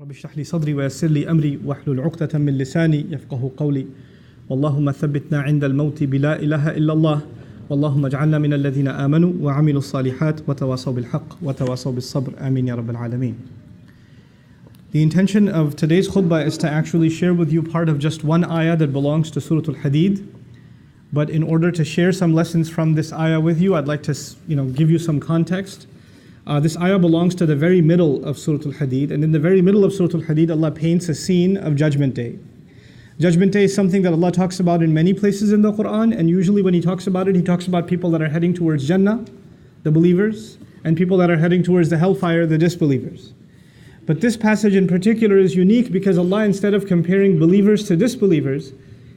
رب اشرح لي صدري ويسر لي أمري واحلل عقدة من لساني يفقه قولي اللهم ثبتنا عند الموت بلا إله إلا الله اللهم اجعلنا من الذين آمنوا وعملوا الصالحات وتواصوا بالحق وتواصوا بالصبر آمين يا رب العالمين. The intention of today's khutbah is to actually share with you part of just one ayah that belongs to Surah Al-Hadid. But in order to share some lessons from this ayah with you, I'd like to give you some context. This ayah belongs to the very middle of Surah Al-Hadid, and in the very middle of Surah Al-Hadid, Allah paints a scene of Judgment Day. Judgment Day is something that Allah talks about in many places in the Quran, and usually when He talks about it, He talks about people that are heading towards Jannah, the believers, and people that are heading towards the hellfire, the disbelievers. But this passage in particular is unique because Allah, instead of comparing believers to disbelievers,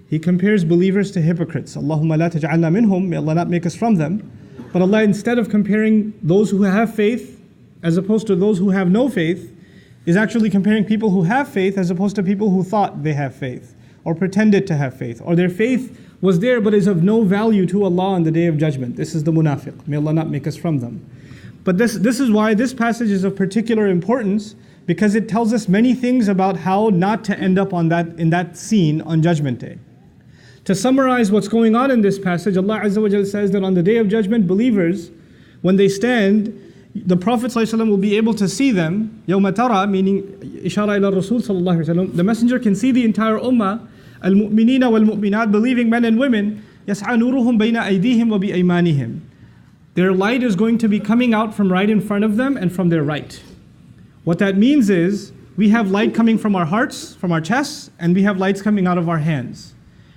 He compares believers to hypocrites. Allahumma la taj'alna minhum, may Allah not make us from them. But Allah, instead of comparing those who have faith as opposed to those who have no faith, is actually comparing people who have faith as opposed to people who thought they have faith or pretended to have faith, or their faith was there but is of no value to Allah on the Day of Judgment. This is the munafiq. May Allah not make us from them. But this is why this passage is of particular importance, because it tells us many things about how not to end up in that scene on Judgment Day. To summarize what's going on in this passage, Allah Azza wa Jalla says that on the Day of Judgment, believers, when they stand, the Prophet ﷺ will be able to see them. يَوْمَ تَرَى, meaning Ishara ila Rasul sallallahu alaihi wasallam. The Messenger can see the entire ummah, al-mu'minina wal-mu'minat, believing men and women, يَسْعَى نُورُهُمْ بَيْنَ أَيْدِيهِمْ وَبِأَيْمَانِهِمْ. Their light is going to be coming out from right in front of them and from their right. What that means is, we have light coming from our hearts, from our chests, and we have lights coming out of our hands.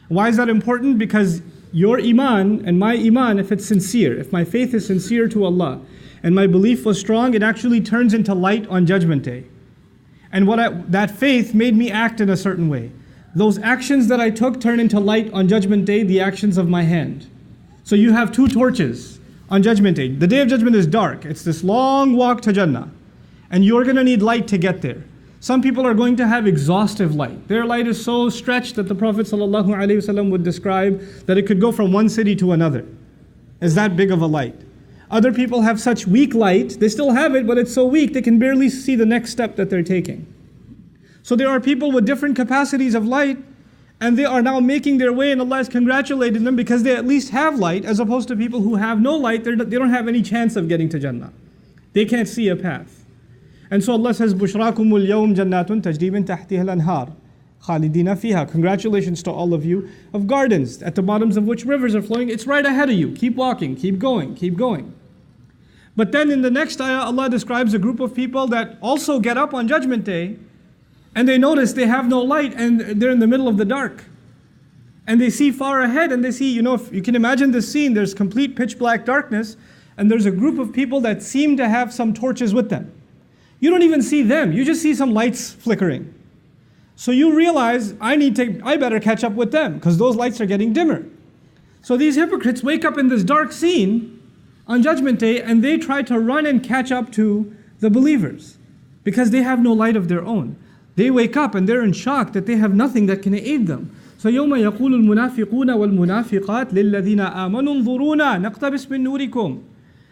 Why is that important? Because your Iman and my Iman, if it's sincere, if my faith is sincere to Allah, and my belief was strong, it actually turns into light on Judgment Day. And that faith made me act in a certain way. Those actions that I took turn into light on Judgment Day, the actions of my hand. So you have two torches on Judgment Day. The Day of Judgment is dark. It's this long walk to Jannah. And you're going to need light to get there. Some people are going to have exhaustive light. Their light is so stretched that the Prophet ﷺ would describe that it could go from one city to another. It's that big of a light. Other people have such weak light, they still have it, but it's so weak they can barely see the next step that they're taking. So there are people with different capacities of light, and they are now making their way, and Allah is congratulating them because they at least have light, as opposed to people who have no light. They don't have any chance of getting to Jannah. They can't see a path. And so Allah says, Bushrakumul yawm jannatun tajri min tahtiha al-anhar khalidina fiha. Congratulations to all of you of gardens at the bottoms of which rivers are flowing. It's right ahead of you. Keep walking, keep going, keep going. But then in the next ayah, Allah describes a group of people that also get up on Judgment Day, and they notice they have no light and they're in the middle of the dark. And they see far ahead, and they see, if you can imagine this scene, there's complete pitch black darkness, and there's a group of people that seem to have some torches with them. You don't even see them, you just see some lights flickering. So you realize, I better catch up with them, because those lights are getting dimmer. So these hypocrites wake up in this dark scene on Judgment Day, and they try to run and catch up to the believers, because they have no light of their own. They wake up and they're in shock that they have nothing that can aid them. So يَوْمَ يَقُولُ الْمُنَافِقُونَ وَالْمُنَافِقَاتِ لِلَّذِينَ آمَنُوا انظُرُونَا نَقْتَبِسْ مِن نُورِكُمْ.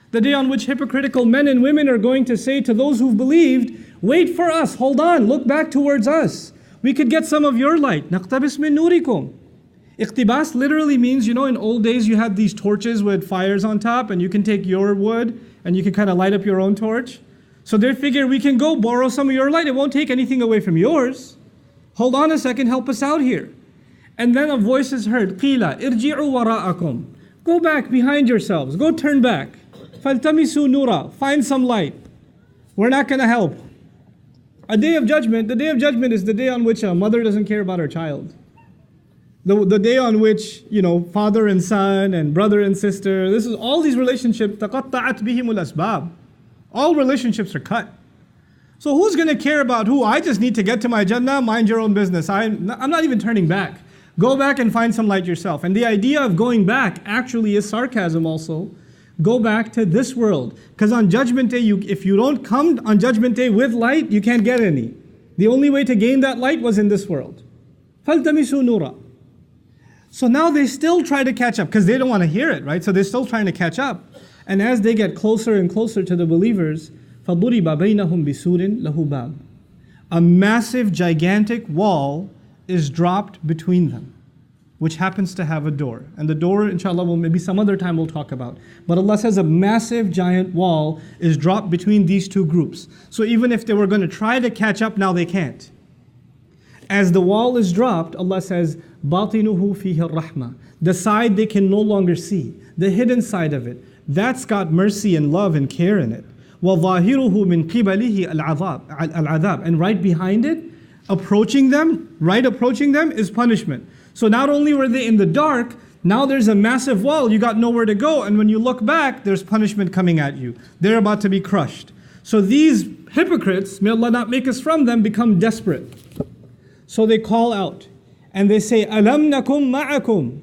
The day on which hypocritical men and women are going to say to those who've believed, wait for us, hold on, look back towards us. We could get some of your light. نَقْتَبِسْ مِن نُورِكُمْ. Iqtibas literally means, in old days you had these torches with fires on top, and you can take your wood and you can kind of light up your own torch. So they figure we can go borrow some of your light. It won't take anything away from yours. Hold on a second, help us out here. And then a voice is heard, قِيلَ إِرْجِعُوا وَرَاءَكُمْ. Go back behind yourselves, go turn back. فَالْتَمِسُوا نُورًا. Find some light. We're not going to help. The Day of Judgment is the day on which a mother doesn't care about her child. The day on which, father and son and brother and sister, this is all these relationships, تَقَطَّعَتْ بِهِمُ الْأَسْبَابِ. All relationships are cut. So who's going to care about who? I just need to get to my Jannah, mind your own business. I'm not even turning back. Go back and find some light yourself. And the idea of going back actually is sarcasm also. Go back to this world. Because on Judgment Day, if you don't come on Judgment Day with light, you can't get any. The only way to gain that light was in this world. فَالْتَمِسُوا نُورًا. So now they still try to catch up, because they don't want to hear it, right? So they're still trying to catch up. And as they get closer and closer to the believers, فَضُرِبَ بَيْنَهُمْ بِسُورٍ لَهُ بَابٍ. a massive, gigantic wall is dropped between them, which happens to have a door. And the door, inshallah, maybe some other time we'll talk about. But Allah says a massive, giant wall is dropped between these two groups. So even if they were going to try to catch up, now they can't. As the wall is dropped, Allah says, بَاطِنُهُ فِيهِ الرَّحْمَةِ, the side they can no longer see, the hidden side of it, that's got mercy and love and care in it. وَظَاهِرُهُ مِنْ قِبَلِهِ الْعَذَابِ, and right behind it, approaching them is punishment. So not only were they in the dark, now there's a massive wall, you got nowhere to go, and when you look back, there's punishment coming at you. They're about to be crushed. So these hypocrites, may Allah not make us from them, become desperate. So they call out, and they say, أَلَمْ نَكُمْ مَعَكُمْ,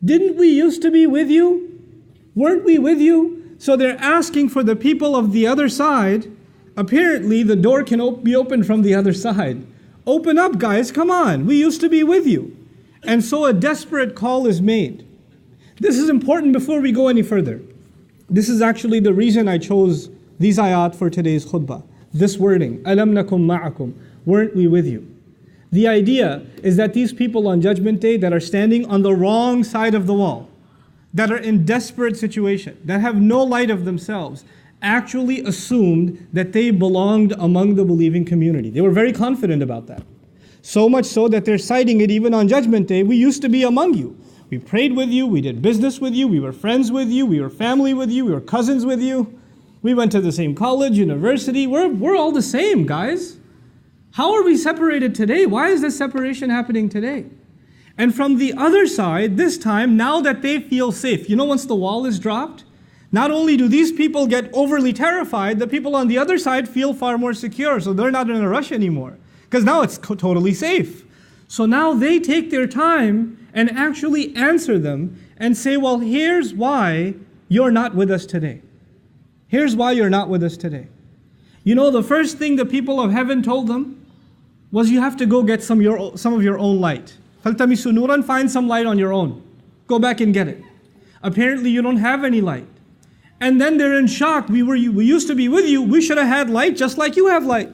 didn't we used to be with you? Weren't we with you? So they're asking for the people of the other side. Apparently the door can be opened from the other side. Open up, guys, come on, we used to be with you. And so a desperate call is made. This is important before we go any further. This is actually the reason I chose these ayat for today's khutbah. This wording, أَلَمْ نَكُمْ مَعَكُمْ, weren't we with you? The idea is that these people on Judgment Day that are standing on the wrong side of the wall, that are in desperate situation, that have no light of themselves, actually assumed that they belonged among the believing community. They were very confident about that. So much so that they're citing it even on Judgment Day. We used to be among you. We prayed with you, we did business with you, we were friends with you, we were family with you, we were cousins with you. We went to the same college, university. We're all the same, guys. How are we separated today? Why is this separation happening today? And from the other side, this time, now that they feel safe, once the wall is dropped, not only do these people get overly terrified, the people on the other side feel far more secure, so they're not in a rush anymore, because now it's totally safe. So now they take their time and actually answer them and say, well, here's why you're not with us today. Here's why you're not with us today. The first thing the people of heaven told them was, you have to go get some of your own light. فَالْتَمِسُوا نُورًا, find some light on your own. Go back and get it. Apparently you don't have any light. And then they're in shock. We used to be with you. We should have had light just like you have light.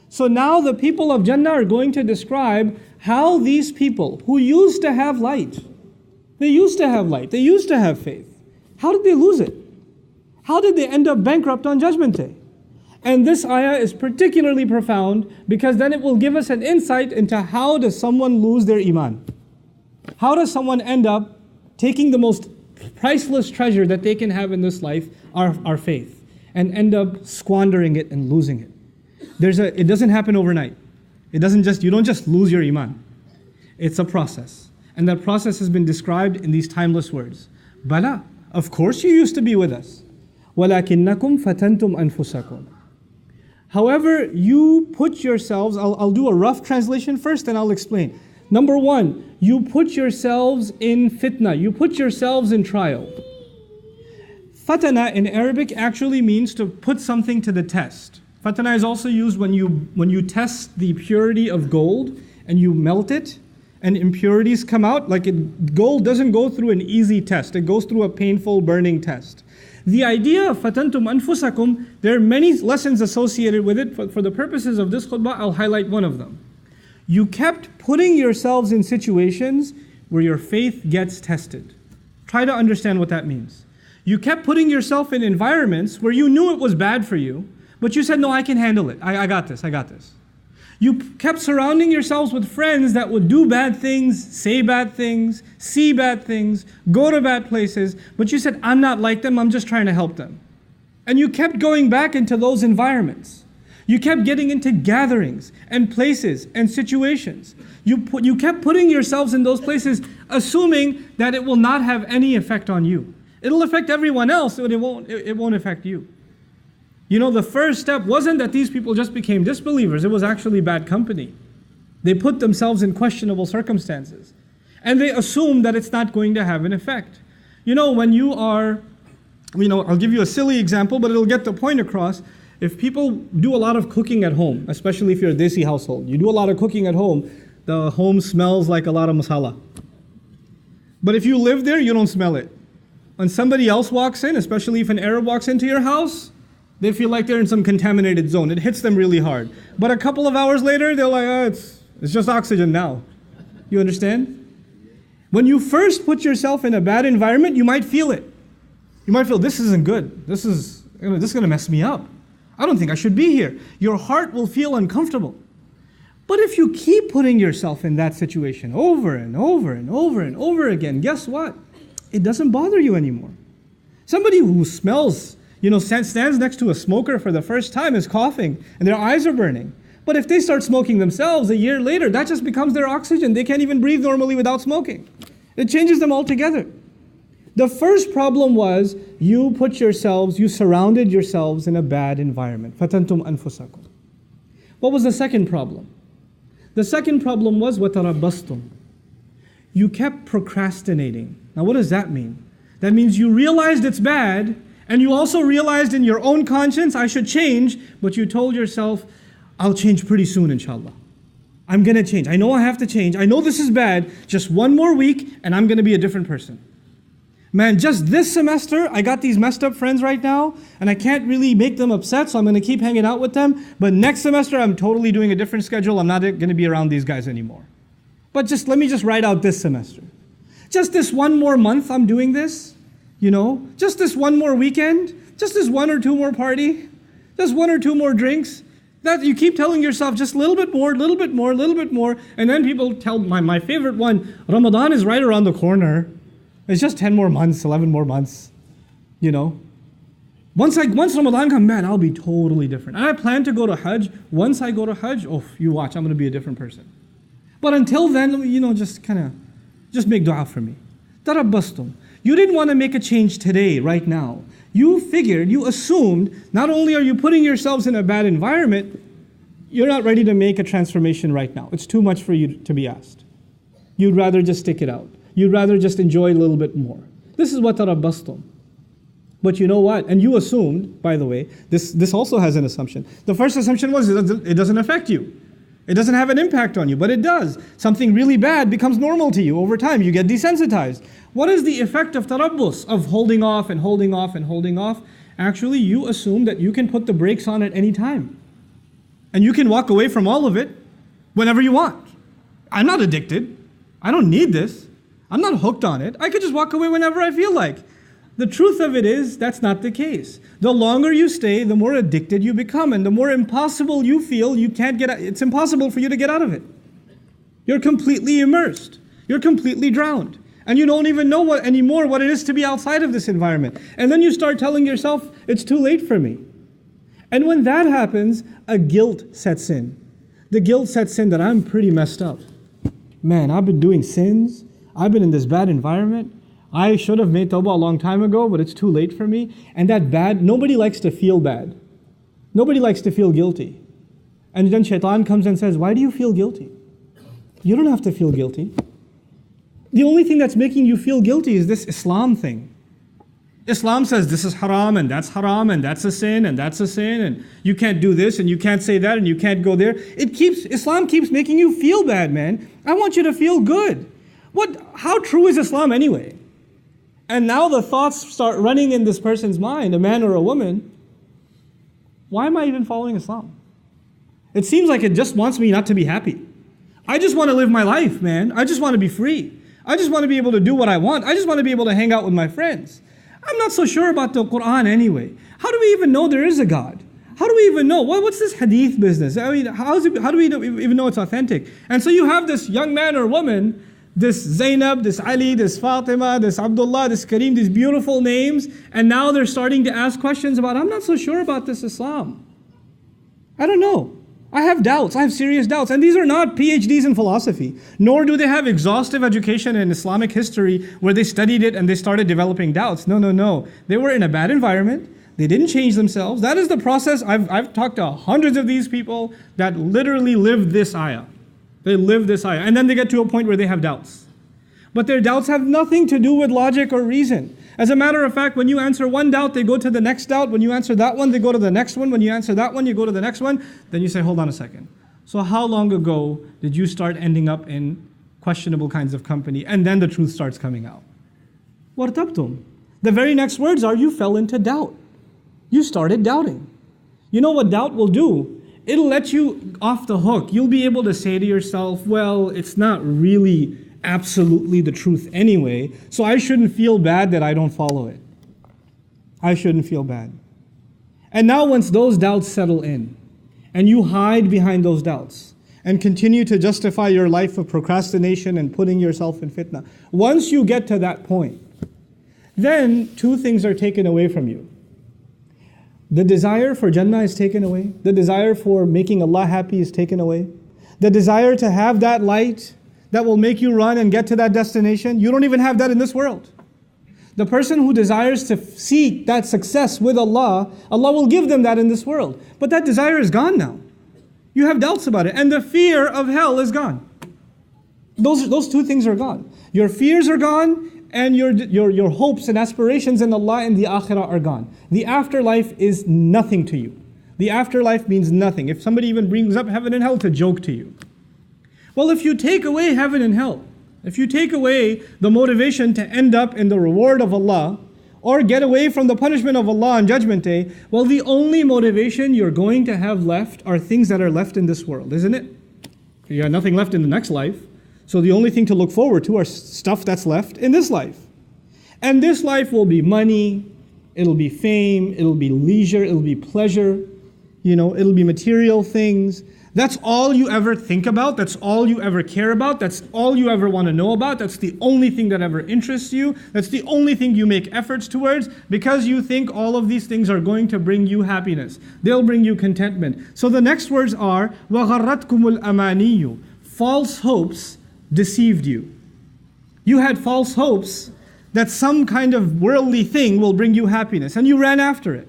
So now the people of Jannah are going to describe how these people who used to have light, they used to have light, they used to have faith, how did they lose it? How did they end up bankrupt on Judgment Day? And this ayah is particularly profound because then it will give us an insight into how does someone lose their Iman. How does someone end up taking the most priceless treasure that they can have in this life, our faith, and end up squandering it and losing it. It doesn't happen overnight. You don't just lose your Iman. It's a process. And that process has been described in these timeless words. Bala, of course you used to be with us. وَلَكِنَّكُمْ فَتَنْتُمْ أَنفُسَكُمْ. However, you put yourselves, I'll do a rough translation first and I'll explain. Number one, you put yourselves in fitna, you put yourselves in trial. Fatana in Arabic actually means to put something to the test. Fatana is also used when you test the purity of gold and you melt it and impurities come out. Gold doesn't go through an easy test, it goes through a painful burning test. The idea of fatantum anfusakum, there are many lessons associated with it. For the purposes of this khutbah, I'll highlight one of them. You kept putting yourselves in situations where your faith gets tested. Try to understand what that means. You kept putting yourself in environments where you knew it was bad for you, but you said, no, I can handle it. I got this. You kept surrounding yourselves with friends that would do bad things, say bad things, see bad things, go to bad places, but you said, I'm not like them, I'm just trying to help them. And you kept going back into those environments. You kept getting into gatherings and places and situations. You kept putting yourselves in those places, assuming that it will not have any effect on you. It'll affect everyone else, but it won't affect you. The first step wasn't that these people just became disbelievers. It was actually bad company. They put themselves in questionable circumstances. And they assume that it's not going to have an effect. When you are, I'll give you a silly example, but it'll get the point across. If people do a lot of cooking at home, especially if you're a Desi household, you do a lot of cooking at home, the home smells like a lot of masala. But if you live there, you don't smell it. When somebody else walks in, especially if an Arab walks into your house, They feel like they're in some contaminated zone. It hits them really hard. But a couple of hours later, they're like, oh, it's just oxygen now. You understand? When you first put yourself in a bad environment, you might feel it. You might feel, this isn't good. This is going to mess me up. I don't think I should be here. Your heart will feel uncomfortable. But if you keep putting yourself in that situation over and over and over and over again, guess what? It doesn't bother you anymore. Somebody who smells, stands next to a smoker for the first time is coughing and their eyes are burning. But if they start smoking themselves a year later, that just becomes their oxygen. They can't even breathe normally without smoking. It changes them altogether. The first problem was you surrounded yourselves in a bad environment. فَتَنْتُمْ أَنفُسَكُمْ. What was the second problem? The second problem was وَتَرَبَّصْتُمْ. You kept procrastinating. Now what does that mean? That means you realized it's bad, and you also realized in your own conscience, I should change, but you told yourself, I'll change pretty soon, inshallah. I'm going to change. I know I have to change. I know this is bad. Just one more week, and I'm going to be a different person. Man, just this semester, I got these messed up friends right now, and I can't really make them upset, so I'm going to keep hanging out with them. But next semester, I'm totally doing a different schedule. I'm not going to be around these guys anymore. But let me just write out this semester. Just this one more month, I'm doing this. Just this one more weekend. Just this one or two more party. Just one or two more drinks. That you keep telling yourself just a little bit more, little bit more, little bit more. And then people tell, my favorite one, Ramadan is right around the corner. It's just 10 more months, 11 more months, Once Ramadan comes, man, I'll be totally different. And I plan to go to Hajj. Once I go to Hajj, you watch, I'm going to be a different person. But until then, just make dua for me. Tarabbastum. You didn't want to make a change today, right now. You assumed, not only are you putting yourselves in a bad environment, you're not ready to make a transformation right now. It's too much for you to be asked. You'd rather just stick it out. You'd rather just enjoy a little bit more. This is what tarabbastum. But you know what? And you assumed, by the way, this also has an assumption. The first assumption was it doesn't affect you. It doesn't have an impact on you, but it does. Something really bad becomes normal to you over time. You get desensitized. What is the effect of tarabbus, of holding off and holding off and holding off? Actually, you assume that you can put the brakes on at any time. And you can walk away from all of it whenever you want. I'm not addicted. I don't need this. I'm not hooked on it. I could just walk away whenever I feel like. The truth of it is, that's not the case. The longer you stay, the more addicted you become, and the more impossible you feel, it's impossible for you to get out of it. You're completely immersed. You're completely drowned. And you don't even know anymore what it is to be outside of this environment. And then you start telling yourself, it's too late for me. And when that happens, a guilt sets in. The guilt sets in that I'm pretty messed up. Man, I've been doing sins. I've been in this bad environment. I should have made tawbah a long time ago, but it's too late for me. And nobody likes to feel bad. Nobody likes to feel guilty. And then shaitan comes and says, why do you feel guilty? You don't have to feel guilty. The only thing that's making you feel guilty is this Islam thing. Islam says this is haram and that's a sin and that's a sin and you can't do this and you can't say that and you can't go there. Islam keeps making you feel bad, man. I want you to feel good. How true is Islam anyway? And now the thoughts start running in this person's mind, a man or a woman. Why am I even following Islam? It seems like it just wants me not to be happy. I just want to live my life, man. I just want to be free. I just want to be able to do what I want. I just want to be able to hang out with my friends. I'm not so sure about the Quran anyway. How do we even know there is a God? How do we even know? What's this hadith business? I mean, how do we even know it's authentic? And so you have this young man or woman, this Zainab, this Ali, this Fatima, this Abdullah, this Kareem, these beautiful names, and now they're starting to ask questions about, I'm not so sure about this Islam. I don't know. I have doubts. I have serious doubts. And these are not PhDs in philosophy, nor do they have exhaustive education in Islamic history where they studied it and they started developing doubts. No. They were in a bad environment. They didn't change themselves. That is the process. I've talked to hundreds of these people that literally live this ayah. They live this ayah. And then they get to a point where they have doubts. But their doubts have nothing to do with logic or reason. As a matter of fact, when you answer one doubt, they go to the next doubt. When you answer that one, they go to the next one. When you answer that one, you go to the next one. Then you say, hold on a second. So how long ago did you start ending up in questionable kinds of company? And then the truth starts coming out. وَارْتَبْتُمْ. The very next words are, you fell into doubt. You started doubting. You know what doubt will do? It'll let you off the hook. You'll be able to say to yourself, well, it's not really absolutely the truth anyway, so I shouldn't feel bad that I don't follow it. I shouldn't feel bad. And now once those doubts settle in, and you hide behind those doubts, and continue to justify your life of procrastination and putting yourself in fitna, once you get to that point, then two things are taken away from you. The desire for Jannah is taken away. The desire for making Allah happy is taken away. The desire to have that light that will make you run and get to that destination, you don't even have that in this world. The person who desires to seek that success with Allah, Allah will give them that in this world. But that desire is gone now. You have doubts about it. And the fear of hell is gone. Those two things are gone. Your fears are gone, and your hopes and aspirations in Allah and the akhirah are gone. The afterlife is nothing to you. The afterlife means nothing. If somebody even brings up heaven and hell to joke to you. Well, if you take away heaven and hell, if you take away the motivation to end up in the reward of Allah, or get away from the punishment of Allah on Judgment Day, well, the only motivation you're going to have left are things that are left in this world, isn't it? You got nothing left in the next life. So the only thing to look forward to are stuff that's left in this life. And this life will be money, it'll be fame, it'll be leisure, it'll be pleasure, it'll be material things. That's all you ever think about, that's all you ever care about, that's all you ever want to know about, that's the only thing that ever interests you, that's the only thing you make efforts towards, because you think all of these things are going to bring you happiness. They'll bring you contentment. So the next words are, وَغَرَّتْكُمُ الْأَمَانِيُّ. False hopes deceived you. You had false hopes that some kind of worldly thing will bring you happiness, and you ran after it.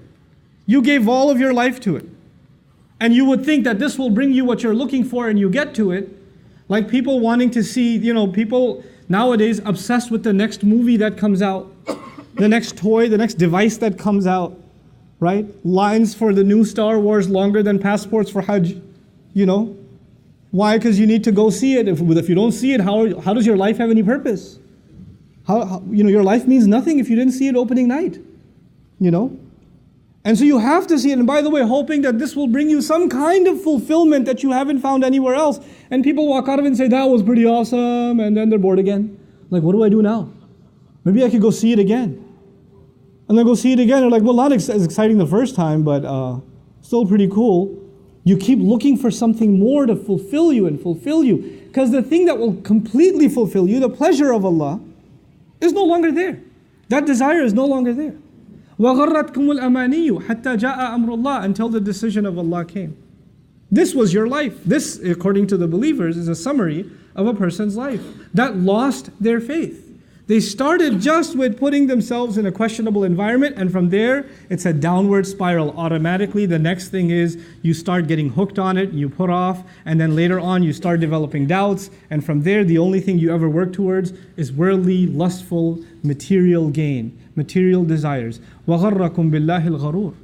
You gave all of your life to it. And you would think that this will bring you what you're looking for, and you get to it. Like people wanting to see, people nowadays obsessed with the next movie that comes out, the next toy, the next device that comes out, right? Lines for the new Star Wars longer than passports for Hajj, Why? Because you need to go see it. If you don't see it, how does your life have any purpose? Your life means nothing if you didn't see it opening night, And so you have to see it. And by the way, hoping that this will bring you some kind of fulfillment that you haven't found anywhere else. And people walk out of it and say, that was pretty awesome. And then they're bored again. Like, what do I do now? Maybe I could go see it again. And then go see it again. They're like, well, not as exciting the first time, but still pretty cool. You keep looking for something more to fulfill you and fulfill you. Because the thing that will completely fulfill you, the pleasure of Allah, is no longer there. That desire is no longer there. وَغَرَّتْكُمُ الْأَمَانِيُّ حَتَّى جَاءَ أَمْرُ اللَّهِ, until the decision of Allah came. This was your life. This, according to the believers, is a summary of a person's life that lost their faith. They started just with putting themselves in a questionable environment, and from there, it's a downward spiral. Automatically, the next thing is you start getting hooked on it, you put off, and then later on you start developing doubts, and from there, the only thing you ever work towards is worldly, lustful, material gain, material desires. وَغَرَّكُمْ بِاللَّهِ الْغَرُورِ.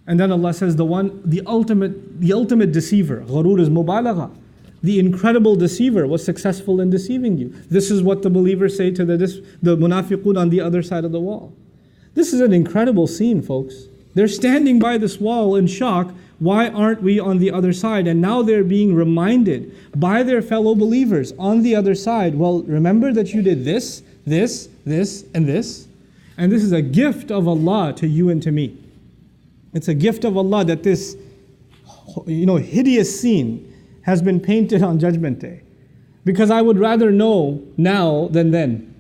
And then Allah says the ultimate deceiver, gharur is mubalagha. The incredible deceiver was successful in deceiving you. This is what the believers say to the munafiqun on the other side of the wall. This is an incredible scene, folks. They're standing by this wall in shock. Why aren't we on the other side? And now they're being reminded by their fellow believers on the other side. Well, remember that you did this, this, this, and this. And this is a gift of Allah to you and to me. It's a gift of Allah that this, hideous scene has been painted on Judgment Day. Because I would rather know now than then.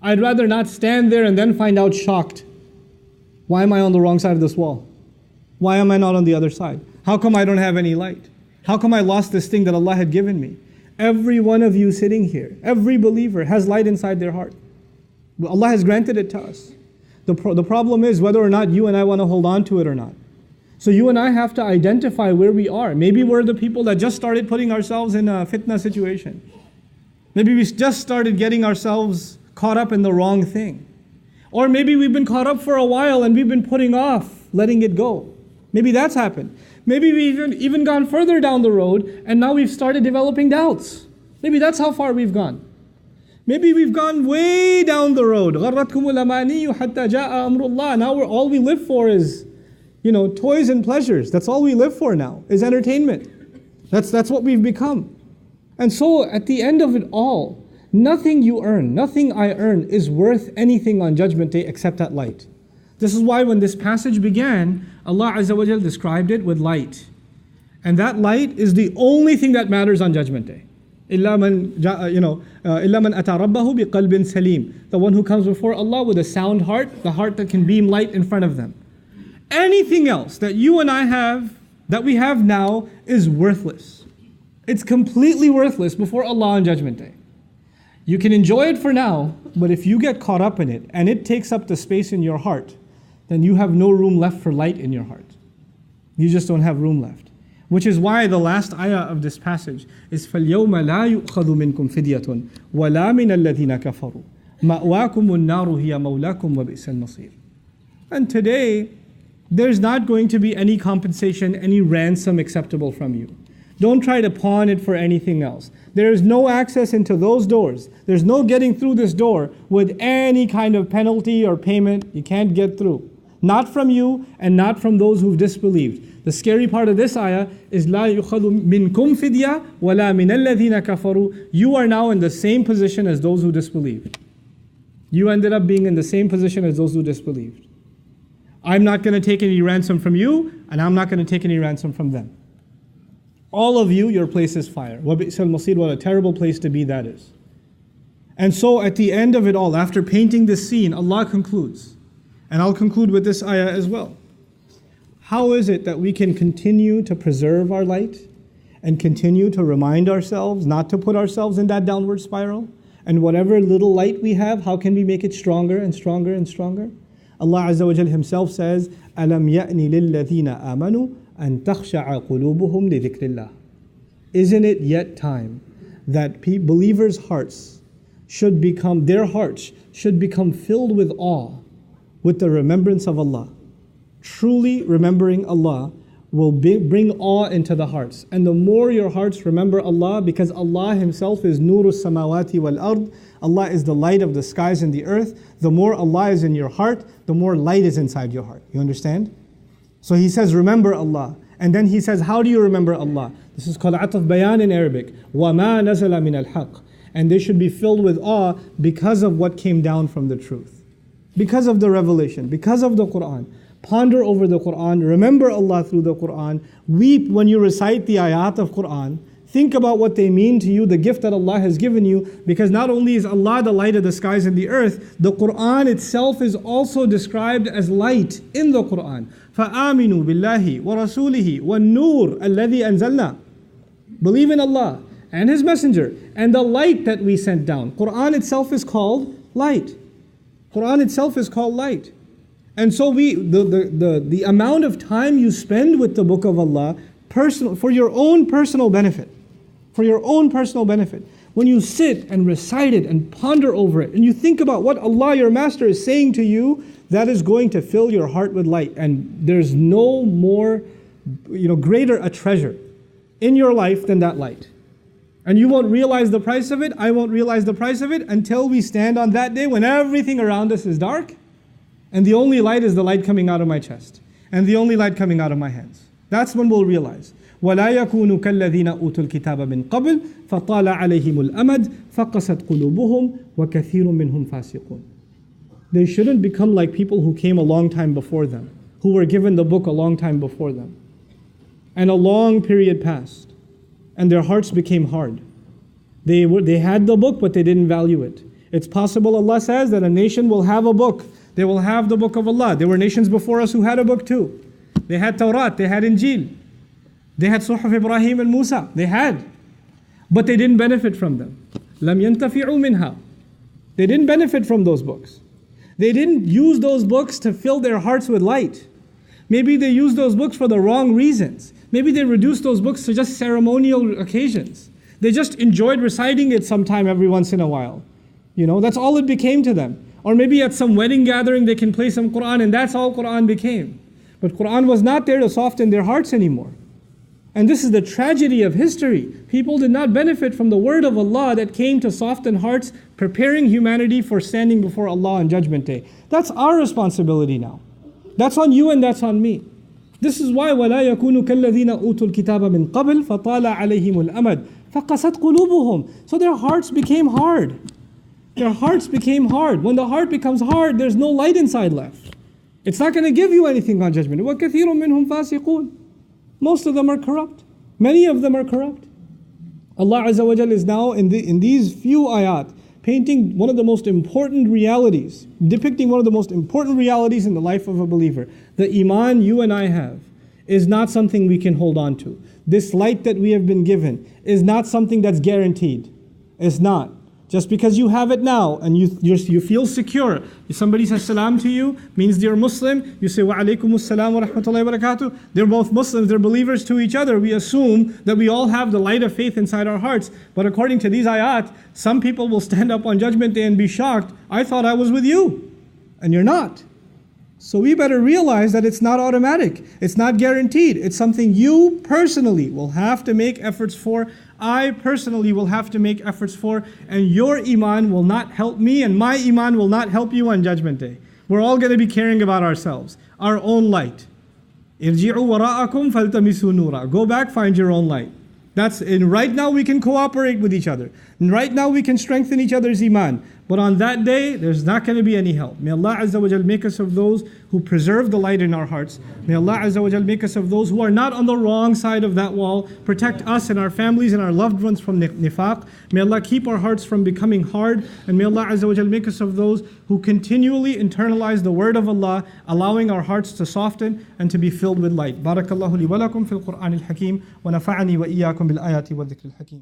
I'd rather not stand there and then find out shocked. Why am I on the wrong side of this wall? Why am I not on the other side? How come I don't have any light? How come I lost this thing that Allah had given me? Every one of you sitting here, every believer has light inside their heart. Allah has granted it to us. The problem is whether or not you and I want to hold on to it or not. So you and I have to identify where we are. Maybe we're the people that just started putting ourselves in a fitna situation. Maybe we just started getting ourselves caught up in the wrong thing. Or maybe we've been caught up for a while and we've been putting off letting it go. Maybe that's happened. Maybe we've even gone further down the road and now we've started developing doubts. Maybe that's how far we've gone. Maybe we've gone way down the road. غَرَّتْكُمُ الْأَمَانِيُّ حَتَّى جَاءَ أَمْرُ اللَّهِ. Now all we live for is, toys and pleasures. That's all we live for now, is entertainment. That's what we've become. And so at the end of it all, nothing you earn, nothing I earn is worth anything on Judgment Day except that light. This is why when this passage began, Allah Azza wa Jal described it with light. And that light is the only thing that matters on Judgment Day. إِلَّا مَنْ أَتَى رَبَّهُ بِقَلْبٍ سَلِيمٍ. The one who comes before Allah with a sound heart, the heart that can beam light in front of them. Anything else that you and I have, that we have now, is worthless. It's completely worthless before Allah on Judgment Day. You can enjoy it for now, but if you get caught up in it and it takes up the space in your heart, then you have no room left for light in your heart. You just don't have room left. Which is why the last ayah of this passage is فَالْيَوْمَ لَا يُؤْخَذُ مِنْكُمْ فِدْيَةٌ وَلَا مِنَ الَّذِينَ كَفَرُوا مَأْوَاكُمُ النَّارُ هِيَ مَوْلَاكُمْ وَبِئْسَ الْمَصِيرُ. And today, there's not going to be any compensation, any ransom acceptable from you. Don't try to pawn it for anything else. There is no access into those doors. There's no getting through this door with any kind of penalty or payment. You can't get through. Not from you and not from those who've disbelieved. The scary part of this ayah is لَا يُخَذُ مِنْكُمْ فِدْيَةٌ وَلَا مِنَ الَّذِينَ كَفَرُوا. You are now in the same position as those who disbelieved. You ended up being in the same position as those who disbelieved. I'm not going to take any ransom from you, and I'm not going to take any ransom from them. All of you, your place is fire. وَبِئْسَ الْمَصِيرُ. What a terrible place to be that is. And so at the end of it all, after painting this scene, Allah concludes. And I'll conclude with this ayah as well. How is it that we can continue to preserve our light and continue to remind ourselves not to put ourselves in that downward spiral? And whatever little light we have, how can we make it stronger and stronger and stronger? Allah Azza wa Jal Himself says, أَلَمْ يَأْنِ لِلَّذِينَ آمَنُوا أَن تَخْشَعَ قُلُوبُهُمْ لِذِكْرِ اللَّهِ. Isn't it yet time that believers' hearts should become, their hearts should become filled with awe, with the remembrance of Allah? Truly remembering Allah will bring awe into the hearts. And the more your hearts remember Allah, because Allah Himself is Nuru Samawati wal Ard, Allah is the light of the skies and the earth. The more Allah is in your heart, the more light is inside your heart. You understand? So He says, remember Allah. And then He says, how do you remember Allah? This is called Ataf Bayan in Arabic. وَمَا نَزَلَ مِنَ الْحَقِّ. And they should be filled with awe because of what came down from the truth. Because of the revelation, because of the Quran. Ponder over the Quran, remember Allah through the Quran. Weep when you recite the ayat of Quran. Think about what they mean to you, the gift that Allah has given you, because not only is Allah the light of the skies and the earth, the Quran itself is also described as light in the Quran. فَآمِنُوا بِاللَّهِ وَرَسُولِهِ وَالنُّورِ الَّذِي أَنزَلْنَا. Believe in Allah and His Messenger and the light that we sent down. Quran itself is called light. Quran itself is called light. And so the amount of time you spend with the Book of Allah, for your own personal benefit, when you sit and recite it and ponder over it, and you think about what Allah, your Master, is saying to you, that is going to fill your heart with light. And there's no more, greater a treasure in your life than that light. And you won't realize the price of it, I won't realize the price of it, until we stand on that day when everything around us is dark, and the only light is the light coming out of my chest, and the only light coming out of my hands. That's when we'll realize. وَلَا يَكُونُوا كَالَّذِينَ أُوتُوا الْكِتَابَ مِنْ قَبْلِ فَطَالَ عَلَيْهِمُ الْأَمَدُ فَقَسَتْ قُلُوبُهُمْ وَكَثِيرٌ مِّنْهُمْ فَاسِقُونَ. They shouldn't become like people who came a long time before them, who were given the book a long time before them. And a long period passed, and their hearts became hard. They had the book, but they didn't value it. It's possible, Allah says, that a nation will have a book. They will have the book of Allah. There were nations before us who had a book too. They had Tawrat, they had Injil. They had Suhuf Ibrahim and Musa. They had. But they didn't benefit from them. لَمْ يَنْتَفِعُوا مِنْهَا. They didn't benefit from those books. They didn't use those books to fill their hearts with light. Maybe they used those books for the wrong reasons. Maybe they reduced those books to just ceremonial occasions. They just enjoyed reciting it sometime every once in a while. That's all it became to them. Or maybe at some wedding gathering they can play some Quran, and that's all Quran became. But Quran was not there to soften their hearts anymore. And this is the tragedy of history. People did not benefit from the word of Allah that came to soften hearts, preparing humanity for standing before Allah on Judgment Day. That's our responsibility now. That's on you and that's on me. This is why وَلَا يَكُونُ كَالَّذِينَ أُوتُوا الْكِتَابَ مِنْ قَبْلِ فَطَالَ عَلَيْهِمُ الْأَمَدُ فَقَسَتْ قُلُوبُهُم. So their hearts became hard. Their hearts became hard. When the heart becomes hard, there's no light inside left. It's not going to give you anything on judgment. وَكَثِيرٌ مِّنْهُمْ فَاسِقُونَ. Most of them are corrupt. Many of them are corrupt. Allah Azza wa Jal is now in these few ayat painting one of the most important realities, depicting one of the most important realities in the life of a believer. The Iman you and I have is not something we can hold on to. This light that we have been given is not something that's guaranteed. It's not. Just because you have it now and you feel secure, if somebody says salam to you, means they're Muslim, you say wa alaykum assalam wa rahmatullahi wa barakatuh. They're both Muslims, they're believers to each other. We assume that we all have the light of faith inside our hearts. But according to these ayat, some people will stand up on Judgment Day and be shocked. I thought I was with you, and you're not. So we better realize that it's not automatic. It's not guaranteed. It's something you personally will have to make efforts for. I personally will have to make efforts for. And your Iman will not help me, and my Iman will not help you on Judgment Day. We're all going to be caring about ourselves, our own light. Irji'u wara'akum faltamisu nura. Go back, find your own light. And right now we can cooperate with each other. And right now we can strengthen each other's Iman. But on that day, there's not going to be any help. May Allah Azza wa Jal make us of those who preserve the light in our hearts. May Allah Azza wa Jal make us of those who are not on the wrong side of that wall. Protect us and our families and our loved ones from nifaq. May Allah keep our hearts from becoming hard. And may Allah Azza wa Jal make us of those who continually internalize the word of Allah, allowing our hearts to soften and to be filled with light. Barakallahu li wa lakum fil Qur'an al-Hakim wa nafa'ani wa iyyakum bil ayati wa dhikr al-Hakim.